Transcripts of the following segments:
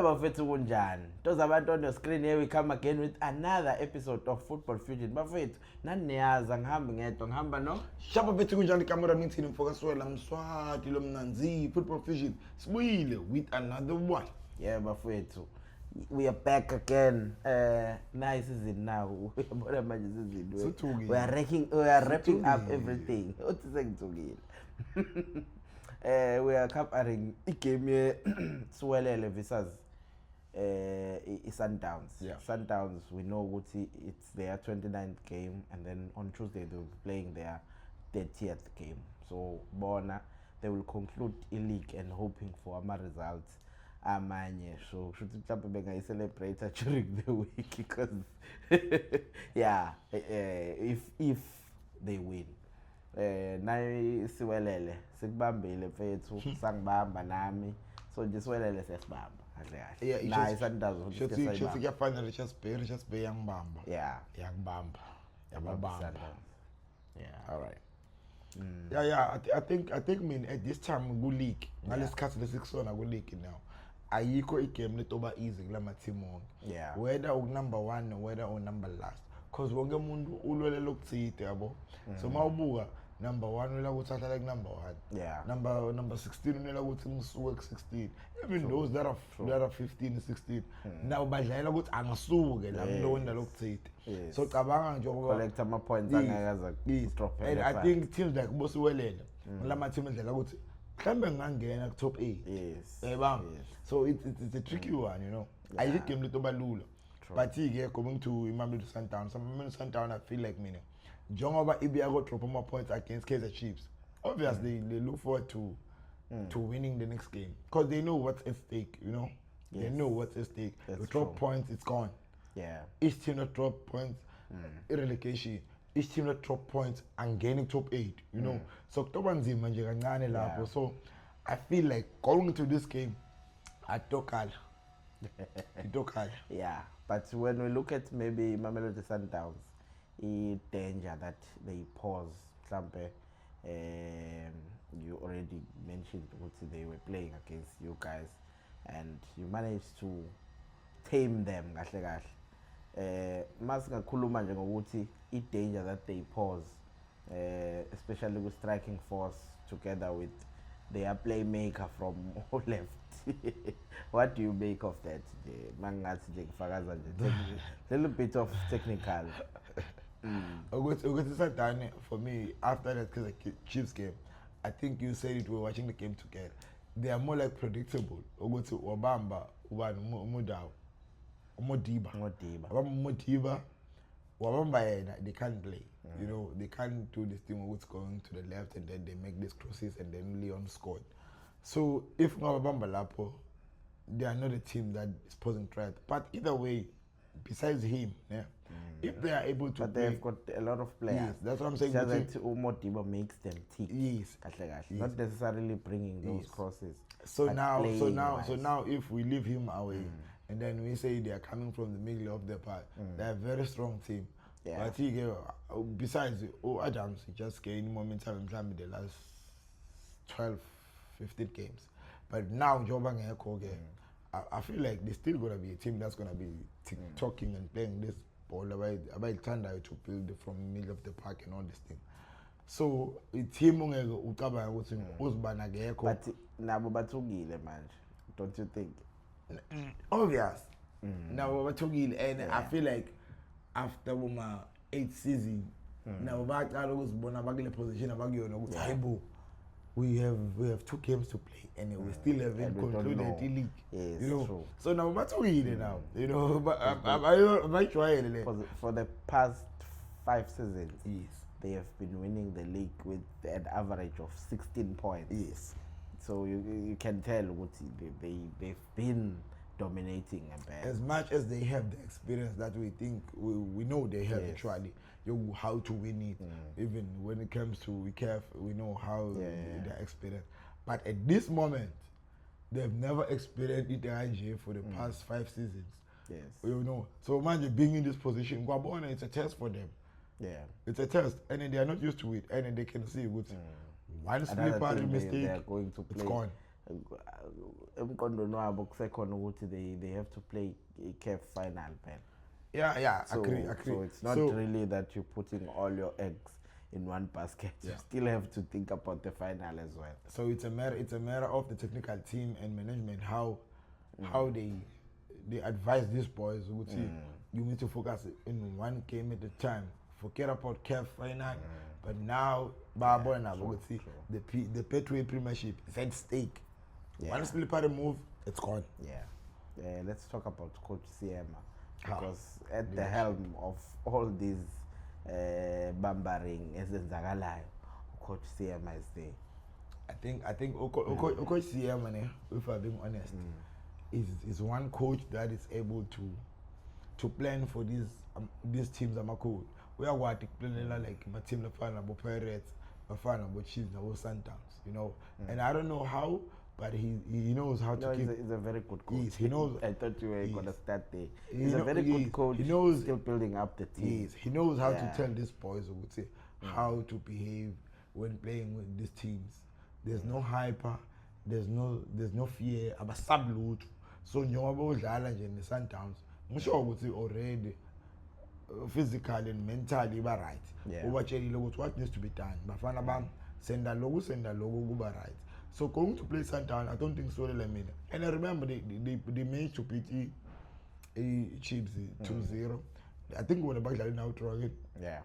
bafethu kunjani? Those abantu on the screen, here we come again with another episode of Football Fusion. Bafethu, naniyaza ngihambe ngedwa ngihamba no? Shaba bethu kunjani kamera ngithini mfokaswela Mswati lo mnanzi Football Fusion. Sibuyile with another one. Yeah, bafethu. We are back again. Nice season now. We are wrapping up everything. What is it? We are covering a game here, Swelele versus Sundowns. Yeah. Sundowns, we know what it's their 29th game, and then on Tuesday they'll be playing their 30th game. So, Bona, they will conclude a league and hoping for a results. Amanye, so should I celebrate during the week because, yeah, if they win. Nayi siwelele sikubambile mfethu sangibamba nami so nje siwelele sesibamba kahle kahle la isandazo shothi kuyafana Richards Bay yangibamba yakubamba yababamba all right I think mean at this time ku league ngalesikhathi lesikusona ku league now ayikho igame letoba easy kulama team wonke whether number 1 whether number last cause wonke umuntu ulwele lokuthide yabo so mawubuka number 1 wela ukuthi ahlala ku number 1 number 16 unela ukuthi ngisuke ku 16 even those that are 15 16 now badlalela ukuthi angisuke la muntu wenda lokuthide so cabanga nje collect ama points angakaza drop and I think teams like bosiwelela lama team endlela ukuthi mhlambe ngangena ku top 8 so it's a tricky one, you know. I think game letoba lula but ke coming to Mamelodi Sundowns I feel like mina njengoba Ibia got drop more points against Kaizer Chiefs obviously they look forward to winning the next game because they know what's at stake, you know. They know what's at stake. You drop points, it's gone. Each team that drop points relegation, each team that drop points and gaining top 8, you know. So kutoba nzima nje kancane lapho. So I feel like going into this game atokala. Yeah, but when we look at maybe Mamelodi Sundowns, a danger that they pause. You already mentioned what they were playing against you guys, and you managed to tame them. Masingakhuluma nje ngokuthi I danger that they pose, especially with striking force together with their playmaker from left. What do you make of that? A little bit of technical. For me, after that Chiefs game, I think you said it, we're watching the game together. They are more like predictable. Obamba, Modiba, they can't play. You know, they can't do this thing what's going to the left and then they make these crosses and then Leon scored. So if Ngabamba Lapo, they are not a team that is posing threat. But either way, besides him, if they are able to but they've got a lot of players. Yes, that's what I'm saying. Just that Modiba makes them tick. Yes. Not necessarily bringing those crosses. So now if we leave him away and then we say they are coming from the middle of the park, they're a very strong team. But besides Adams, he just gained momentum in the last 12, 15 games. But now Jobang I feel like they're still gonna be a team that's gonna be talking and playing this ball about Tanda to build from the middle of the park and all this thing. So it's him ukaba ukuthi uzibana ngekho. But nabo bathukile manje. Don't you think? Obvious. Nabo bathukile and I feel like after 8 season now baqala ukuzibona bakule position abakuyona ukuthi hayibo we have 2 games to play and we still haven't concluded the league. Yes, you know. True. So now bathukile now, you know, but for the past 5 seasons, they have been winning the league with an average of 16 points. So you can tell what they've been dominating a bit. As much as they have the experience that we think we know they have actually, how to win it. Even when it comes to we know how they're experienced. But at this moment, they've never experienced it for the past 5 seasons. Yes. You know. So imagine being in this position. Guabona, it's a test for them. Yeah. It's a test. And then they are not used to it. And then they can see with one slippery mistake, they are going to play it's gone. emqondweni wabo kusekhona ukuthi they have to play CAF final pen. Yeah, So, agree. So it's not really that you're putting all your eggs in one basket. You still have to think about the final as well. So it's a matter of the technical team and management how they advise these boys. You need to focus in one game at a time. Forget about CAF final. But now, the Betway Premiership is at stake. Once the party move, it's gone. Let's talk about Coach Siema, because at the helm of all these bambering ezenzakalayo, Coach Siema is there. I think Coach Siema, if I'm being honest, is one coach that is able to plan for these teams. We are what planning like my team lafana bo Pirates, lafana bo Chiefs, bo Sundowns, you know. And I don't know how, but he knows how to keep. He's a very good coach. Yes, he knows. I thought you were gonna start there. He's a very good coach. He knows, still building up the team. Yes, he knows how to tell these boys how to behave when playing with these teams. There's no hyper, there's no fear. I'm a subloot. So njengoba udlala nje ne Sundowns, ngisho ukuthi already physically and mentally ba right. Ubatshelile ukuthi what needs to be done. Bafana bam senda logo kuba right. So going to play Sundowns, I don't think so mina. And I remember they managed to beat Chiefs 2-0. I think when the back now draw. Yes.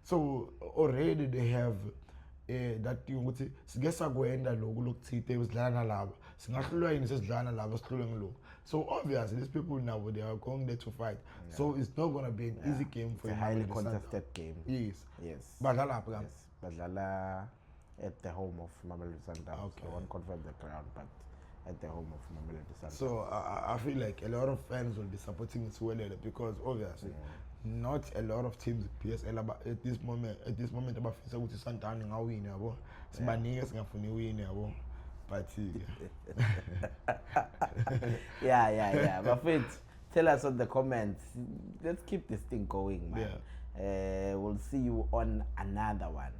So already they have that thing ukuthi sike sakwenda lokhu lokuthithe usidlana laba singahlulwa yini sesidlana laba sihlulwe ngilokhu. So obviously these people now they are going there to fight. So it's not going to be an easy game for you. It's a highly contested game. Yes. Badlala at the home of Mamelodi Sundowns. Okay. I won't confirm the ground, but at the home of Mamelodi Sundowns. So I feel like a lot of fans will be supporting Suwelele because obviously not a lot of teams PSL at this moment abafisa ukuthi Sundowns ngawini yabo. Sibaningi singafuni wini yabo. But yeah. But wait, tell us on the comments. Let's keep this thing going, man. We'll see you on another one.